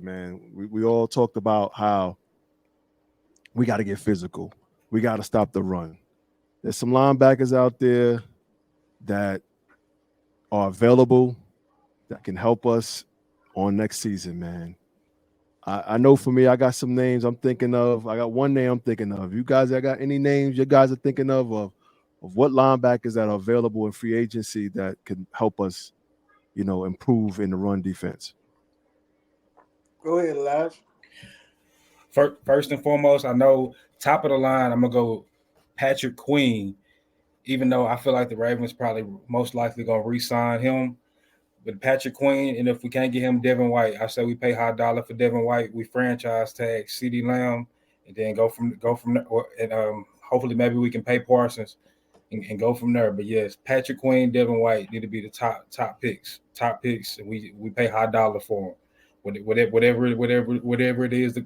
man. We all talked about how we got to get physical. We got to stop the run. There's some linebackers out there that are available that can help us on next season, man. I know for me, I got some names I'm thinking of. I got one name I'm thinking of. You guys, I got any names you guys are thinking of what linebackers that are available in free agency that can help us, improve in the run defense. Go ahead, Elijah. First and foremost, I know top of the line, I'm gonna go Patrick Queen. Even though I feel like the Ravens probably most likely gonna re-sign him, but Patrick Queen, and if we can't get him, Devin White, I say we pay high dollar for Devin White. We franchise tag CeeDee Lamb, and then go from there, and hopefully maybe we can pay Parsons and go from there. But yes, Patrick Queen, Devin White need to be the top picks, and we pay high dollar for them. Whatever it is,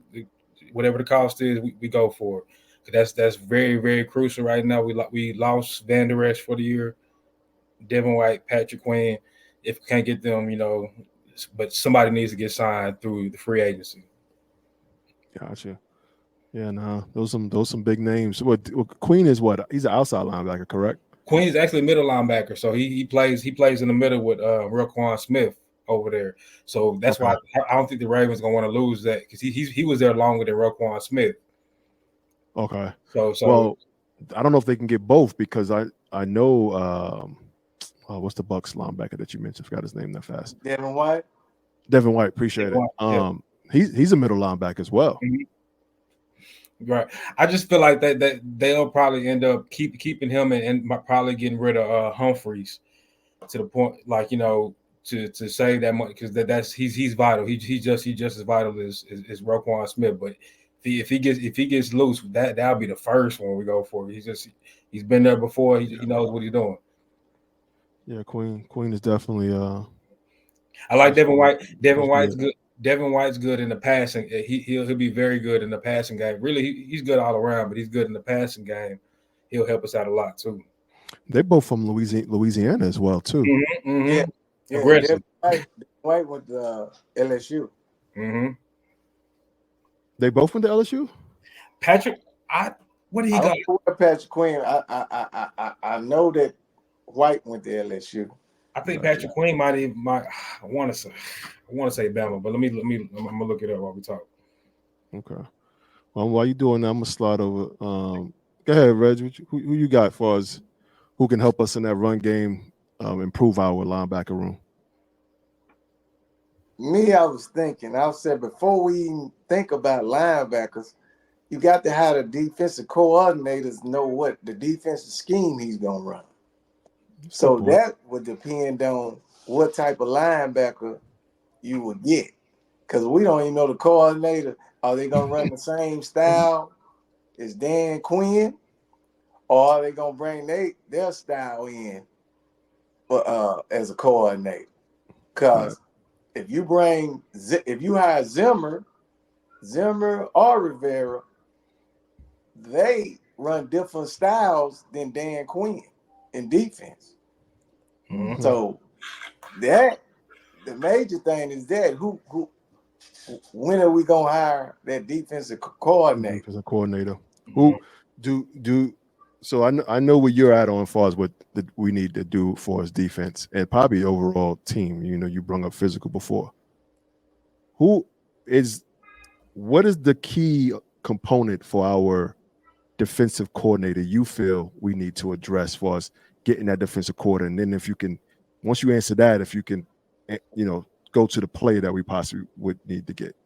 whatever the cost is, we go for it. That's very very crucial right now. We lost Van Der Esch for the year, Devin White, Patrick Quinn. If we can't get them, but somebody needs to get signed through the free agency. Gotcha. Yeah, no, those some big names. What Queen is what? He's an outside linebacker, correct? Queen's actually a middle linebacker, so he plays in the middle with Roquan Smith over there. So that's Okay. why I don't think the Ravens gonna want to lose that because he was there longer than Roquan Smith. Okay. So Well, I don't know if they can get both because I know what's the Bucks linebacker that you mentioned? Forgot his name that fast. Devin White. Devin White, appreciate it. yeah. He's a middle linebacker as well. Mhm. Right. I just feel like that they'll probably end up keeping him and probably getting rid of Humphreys to the point, like to save that money because that's he's vital. He's just as vital as Roquan Smith. But if he gets loose, that'll be the first one we go for. He's been there before. He knows what he's doing. Yeah, Queen is definitely I like Devin White. that's good. Devin White's good in the passing. He'll be very good in the passing game. Really, he's good all around, but he's good in the passing game. He'll help us out a lot too. They both from Louisiana as well too. Mm-hmm, Yeah, mm-hmm. yeah. Aggressive. Devin White with LSU. Mm-hmm. They both went to LSU. Patrick, what did he I got? don't know where Patrick Quinn. I know that White went to LSU. I think Patrick Queen might. I want to say Bama, but let me. I'm gonna look it up while we talk. Okay. Well, while you doing that, I'm gonna slide over. Go ahead, Reg. Who you got for us? Who can help us in that run game, improve our linebacker room? Me, I was thinking. I said before we even think about linebackers, you got to have the defensive coordinators know what the defensive scheme he's gonna run. So Simple. that would depend on what type of linebacker you would get. Because we don't even know the coordinator. Are they gonna run the same style as Dan Quinn? Or are they gonna bring their style in as a coordinator? Because if you hire Zimmer or Rivera, they run different styles than Dan Quinn in defense. Mm-hmm. So the major thing is that when are we gonna hire that defensive coordinator? Defensive coordinator. Who do so I know where you're at on far as what we need to do for us defense and probably overall team. You brought up physical before. Who is what is the key component for our defensive coordinator you feel we need to address for us getting that defensive coordinator? And then if you can, once you answer that, if you can, go to the play that we possibly would need to get.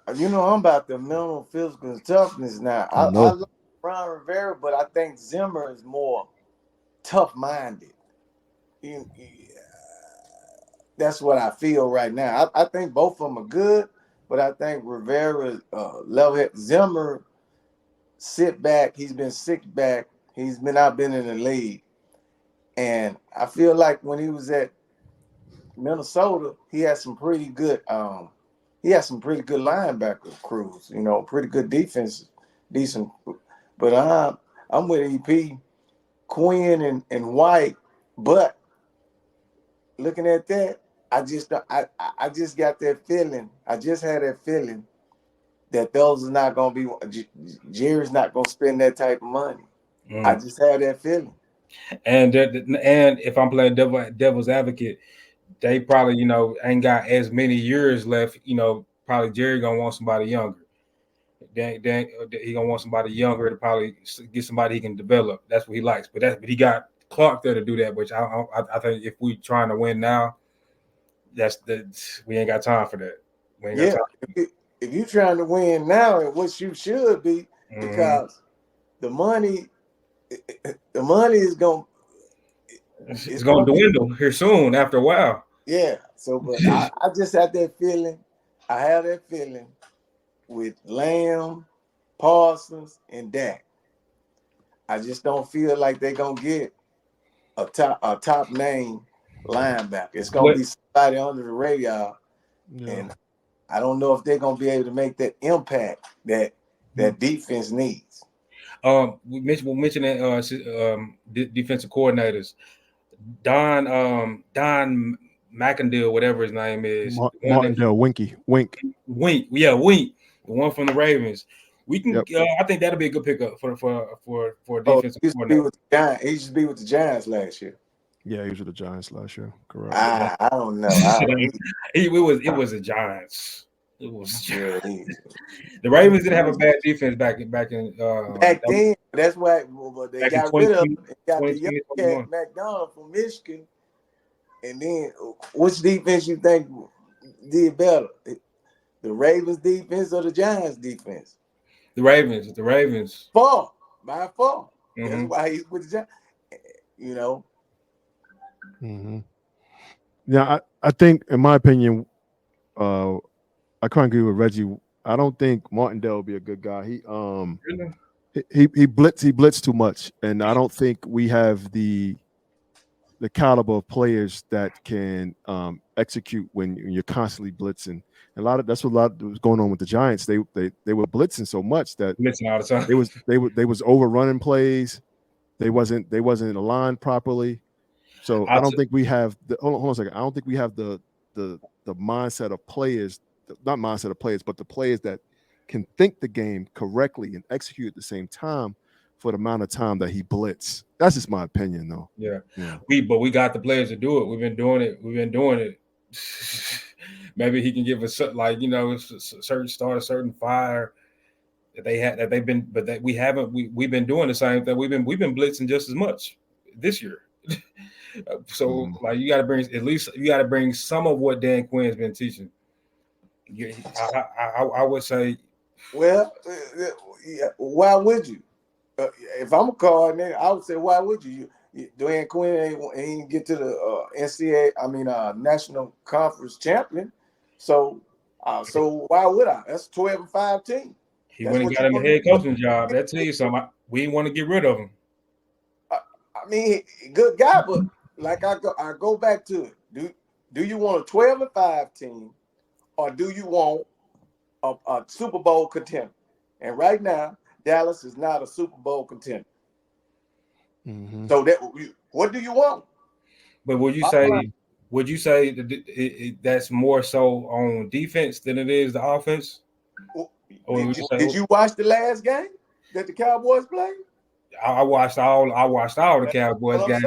I'm about the mental, physical, and toughness now. I I know. love Ron Rivera, but I think Zimmer is more tough-minded. That's what I feel right now. I think both of them are good, but I think Rivera level-head. Zimmer sit back. He's been sick back. He's not been in the league, and I feel like when he was at Minnesota, he had some pretty good. He had some pretty good linebacker crews. Pretty good defense, decent. But I'm with EP, Quinn and White. But looking at that, I just got that feeling. I just had that feeling that those are not gonna be. Jerry's not gonna spend that type of money. I just had that feeling. And if I'm playing devil's advocate, they probably ain't got as many years left. Probably Jerry gonna want somebody younger. Then he gonna want somebody younger to probably get somebody he can develop. That's what he likes. But he got Clark there to do that. Which I think if we trying to win now, we ain't got time for that. We ain't got time. If you trying to win now, and what you should be, because the money is gonna. It's going to dwindle here soon. After a while. Yeah. So, but I just had that feeling. I have that feeling with Lamb, Parsons, and Dak. I just don't feel like they're gonna get a top name linebacker. It's gonna be somebody under the radar, and I don't know if they're gonna be able to make that impact that defense needs. We mentioned that defensive coordinators. Don McIntyre, whatever his name is, Martindale, Wink, yeah, Wink, the one from the Ravens. We can, I think that'll be a good pickup for defensive coordinator. He used to be with the Giants last year. Yeah, he was with the Giants last year. Correct. I don't know. It was the Giants. It was the Ravens didn't have a bad defense back then. That's why they got rid of him. Got the young cat McDonald from Michigan. And then, which defense you think did better? The Ravens defense or the Giants defense? The Ravens. By far. That's why he's with the Giants. Yeah, I think, in my opinion, I can't agree with Reggie. I don't think Martindale will be a good guy. He blitzed too much, and I don't think we have the caliber of players that can execute when you're constantly blitzing. And that's what was going on with the Giants. They were blitzing so much that blitzing all the time. They was overrunning plays. They wasn't aligned properly. So I don't think we have hold on a second. I don't think we have the mindset of players, not mindset of players, but the players that can think the game correctly and execute at the same time for the amount of time that he blitz. That's just my opinion, though. Yeah. We got the players to do it. We've been doing it. Maybe he can give us a certain start, a certain fire that they've been, but that we haven't. We've been doing the same thing. We've been blitzing just as much this year. So you got to bring some of what Dan Quinn's been teaching. I would say. Well, why would you? If I'm a coordinator, I would say, why would you? Dan Quinn ain't get to the National Conference champion. So why would I? That's 12-5 team. He went and got him a head coaching job. That tell you something. We didn't want to get rid of him. Good guy, but I go back to it. Do you want a 12-5 team, or do you want a Super Bowl contender? And right now, Dallas is not a Super Bowl contender. So what do you want? But would you say that's more so on defense than it is the offense? Did you watch the last game that the Cowboys played? I watched all the Cowboys games.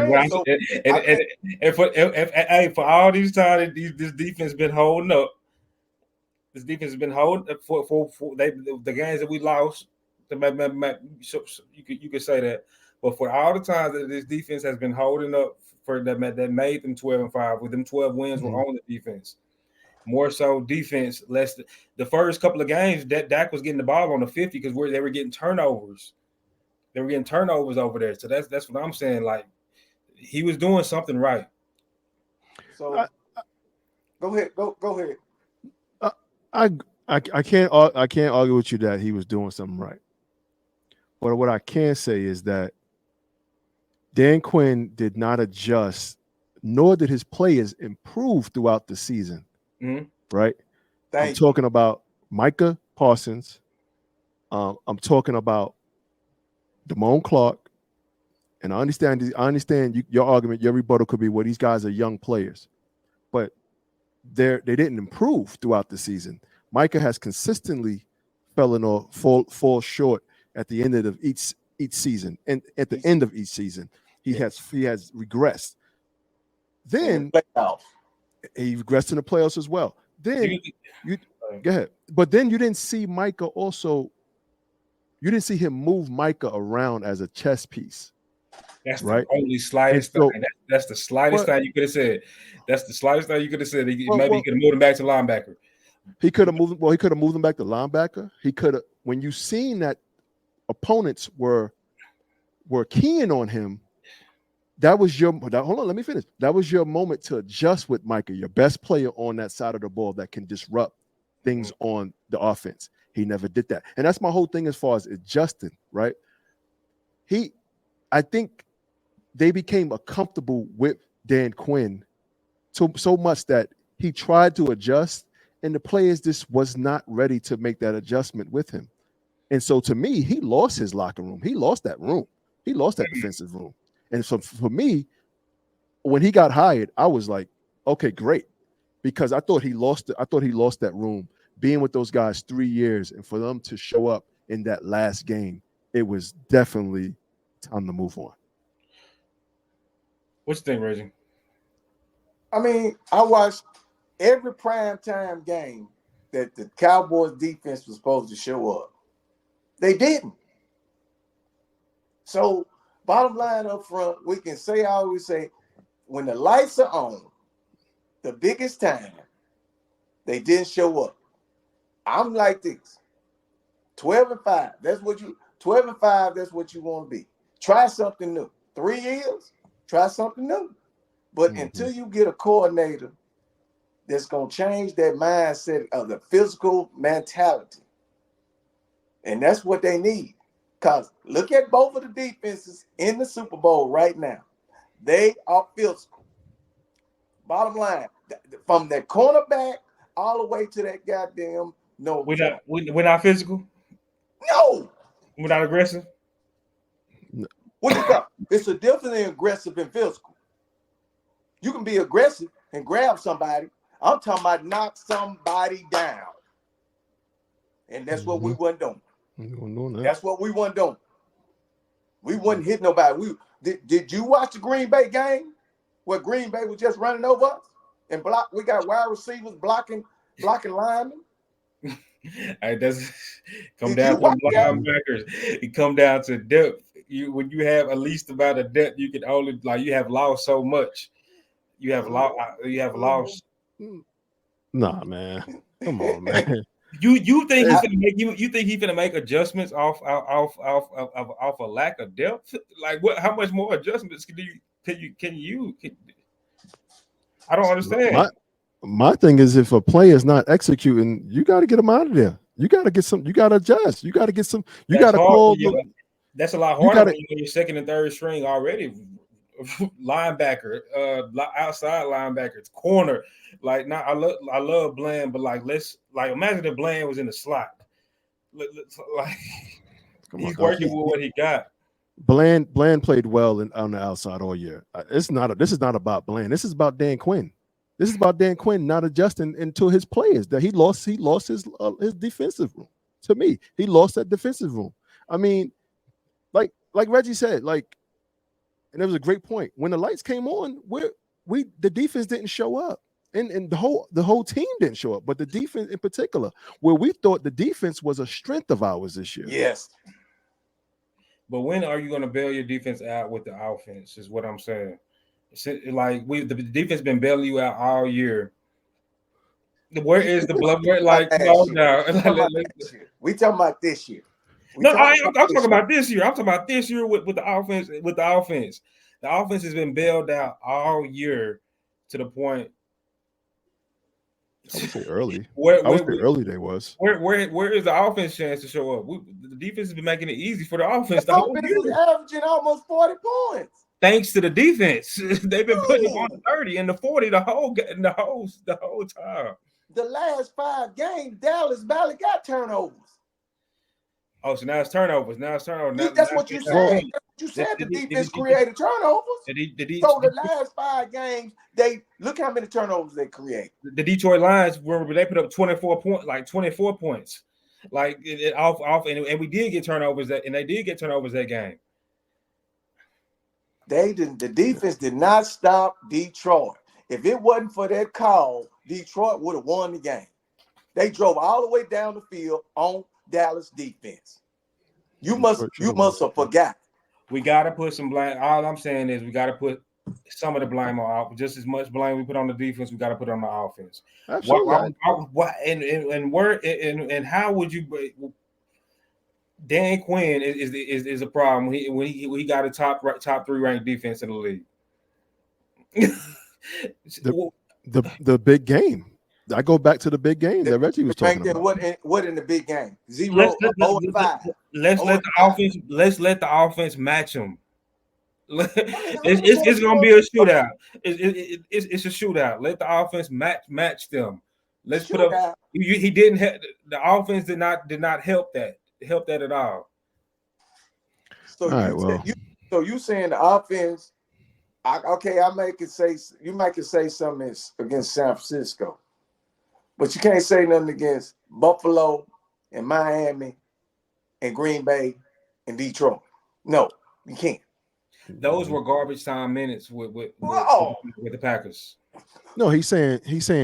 And for all these times, this defense been holding up. This defense has been holding for the games that we lost. You could say that, but for all the times that this defense has been holding up for that made them 12-5, with them 12 wins were on the defense. More so defense, less the first couple of games that Dak was getting the ball on the 50 because they were getting turnovers. They were getting turnovers over there. So that's what I'm saying. Like, he was doing something right. So go ahead. Go ahead. I can't argue with you that he was doing something right. But what I can say is that Dan Quinn did not adjust, nor did his players improve throughout the season. Right? I'm talking about Micah Parsons. I'm talking about Damone Clark. And I understand your argument, your rebuttal could be, well, these guys are young players. But they didn't improve throughout the season. Micah has consistently fallen or fall short at the end of each season, and at the end of each season, he has regressed. in Then the playoffs. he regressed in the playoffs as well. Then you go ahead, but then you didn't see Micah also. You didn't see him move Micah around as a chess piece. That's right? the only slightest so, thing. That's the slightest thing you could have said. That's the slightest thing you could have said. Maybe he could have moved him back to linebacker. He could have moved. Well, he could have moved him back to linebacker. He could have. When you seen that opponents were keying on him, that was your. Hold on, let me finish. That was your moment to adjust with Micah, your best player on that side of the ball that can disrupt things on the offense. He never did that, and that's my whole thing as far as adjusting. Right? I think they became comfortable with Dan Quinn so much that he tried to adjust, and the players just was not ready to make that adjustment with him. And so to me, he lost his locker room. He lost that room. He lost that defensive room. And so for me, when he got hired, I was like, okay, great. Because I thought he lost that room being with those guys 3 years, and for them to show up in that last game, it was definitely time to move on. What you think, Reggie? I mean, I watched every primetime game that the Cowboys defense was supposed to show up. They didn't. So, bottom line up front, we can say, I always say, when the lights are on, the biggest time, they didn't show up. I'm like this. 12-5. That's what you 12-5, that's what you want to be. Try something new. 3 years, try something new. But until you get a coordinator that's going to change that mindset of the physical mentality, and that's what they need. Because look at both of the defenses in the Super Bowl right now. They are physical. Bottom line, from that cornerback all the way to that goddamn no. We're not physical? No. We're not aggressive? No. What you got? It's a difference in aggressive and physical. You can be aggressive and grab somebody. I'm talking about knock somebody down. And that's what we weren't doing. That's what we weren't doing. We wouldn't hit nobody. Did you watch the Green Bay game where Green Bay was just running over us and block? We got wide receivers blocking linemen. It doesn't come down to linebackers. It come down to depth. When you have at least amount of depth, you can only you have lost so much. You have lost. Nah, man. Come on, man. You think he's gonna make adjustments off a lack of depth? Like what? How much more adjustments can you? I don't understand. My thing is, if a player is not executing, you got to get him out of there. You got to get some. You got to adjust. You got to get some. You got to call. That's a lot harder when you're second and third string already. Linebacker, outside linebackers, corner. Like now, I love Bland, but imagine if Bland was in the slot. He's working with what he got. Bland played well on the outside all year. This is not about Bland. This is about Dan Quinn. This is about Dan Quinn not adjusting into his players. That he lost his defensive room. To me, he lost that defensive room. I mean, like Reggie said, and it was a great point. When the lights came on, the defense didn't show up, and the whole team didn't show up. But the defense in particular, where we thought the defense was a strength of ours this year. Yes. But when are you going to bail your defense out with the offense? Is what I'm saying. The defense been bailing you out all year. Where is the blood? We talking about this year. I'm talking about this year. I'm talking about this year with the offense. With the offense, the offense has been bailed out all year to the point. I would say early. Early they was. Where is the offense chance to show up? The defense has been making it easy for the offense. The offense is averaging almost 40 points. Thanks to the defense, they've been putting them on 30 and the 40 the whole time. The last 5 games, Dallas barely got turnovers. Oh, so now it's turnovers. Now it's turnovers. That's what you said. You said the defense created turnovers. So the last 5 games, they look how many turnovers they create. The Detroit Lions were they put up 24 points. Like and we did get turnovers and they did get turnovers that game. They didn't. The defense did not stop Detroit. If it wasn't for that call, Detroit would have won the game. They drove all the way down the field on Dallas defense. You must have forgot. We got to put some blame. All I'm saying is we got to put some of the blame on just as much blame we put on the defense. We got to put on the offense. Absolutely. And how would you? Dan Quinn is a problem when he got a top 3 ranked defense in the league. the big game. I go back to the big game that Reggie was talking about. What in the big game? 0-5. Let's let the offense match them. It's gonna be a shootout. It's a shootout. Let the offense match them. Let's put up. He didn't have the offense did not help that at all. So so you saying the offense? I might could say something against San Francisco, but you can't say nothing against Buffalo and Miami and Green Bay and Detroit. No, you can't. Those were garbage time minutes with the Packers. No, he's saying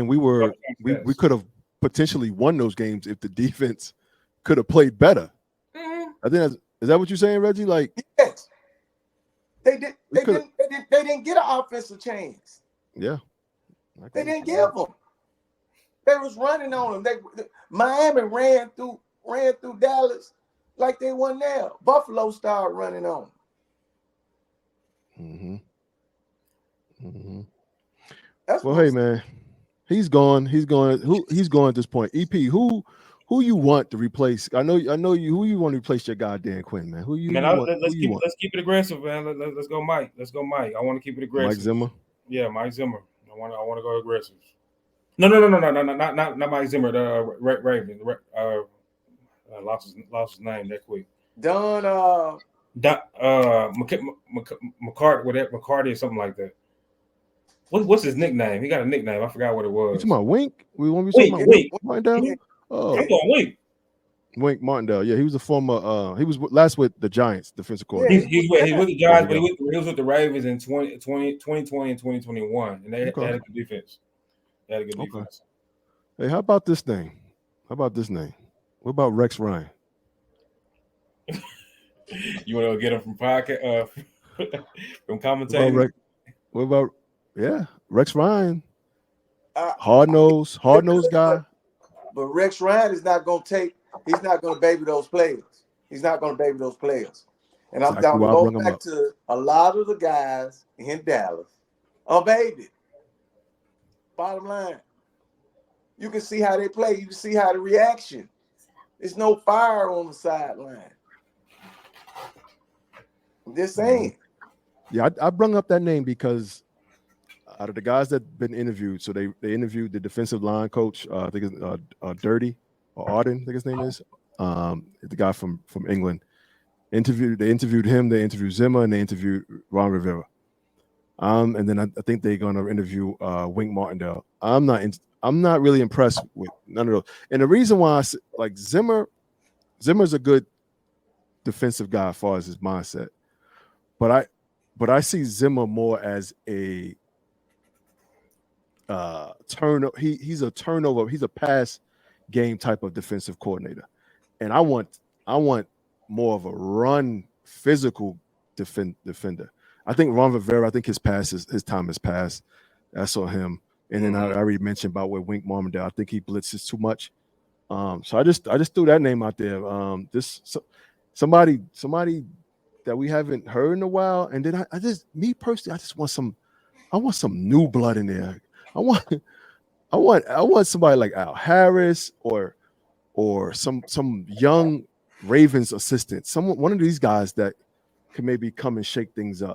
we could have potentially won those games if the defense could have played better. Mm-hmm. I think is that what you're saying, Reggie? Like, yes, they did. They didn't get an offensive chance. Yeah, they didn't give them. They was running on them. Miami ran through Dallas like they weren't there. Buffalo started running on them. Well, hey man, he's gone. He's gone at this point. EP, who you want to replace? I know you. Who you want to replace your guy Dan Quinn, man? Let's keep it aggressive, man. Let's go, Mike. I want to keep it aggressive. Mike Zimmer. Yeah, Mike Zimmer. I want to go aggressive. No, not Mike Zimmer. The Raven. Lost his name that quick. McCarty or something like that. What's his nickname? He got a nickname. I forgot what it was. You talking about Wink? We want to be talking about Wink Martindale? Oh, I'm going Wink Martindale. Yeah, he was a former. He was last with the Giants defensive coordinator. He's with the Giants, but he was with the Ravens in 2020 and 2021, and they had a good defense. Hey, how about this name? What about Rex Ryan? You want to get him from podcast, from commentating? What about Rex Ryan? Hard nose guy. But Rex Ryan is not going to he's not going to baby those players. And I'm going back to a lot of the guys in Dallas are baby. Bottom line. You can see how they play. You can see how the reaction. There's no fire on the sideline. I'm just saying. Yeah, I brung up that name because out of the guys that been interviewed, so they interviewed the defensive line coach. I think it's Dirty or Arden, I think his name is. The guy from England. They interviewed him. They interviewed Zimmer, and they interviewed Ron Rivera. And then I think they're going to interview Wink Martindale. I'm not really impressed with none of those. And the reason why Zimmer's a good defensive guy as far as his mindset, but I see Zimmer more as a turnover. He's a turnover. He's a pass game type of defensive coordinator, and I want more of a run physical defender. I think Ron Rivera. I think his time has passed. That's on him. And then I already mentioned about with Wink Martindale. I think he blitzes too much. So I just threw that name out there. Somebody that we haven't heard in a while. And then I just want some new blood in there. I want somebody like Al Harris or some young Ravens assistant. One of these guys that can maybe come and shake things up.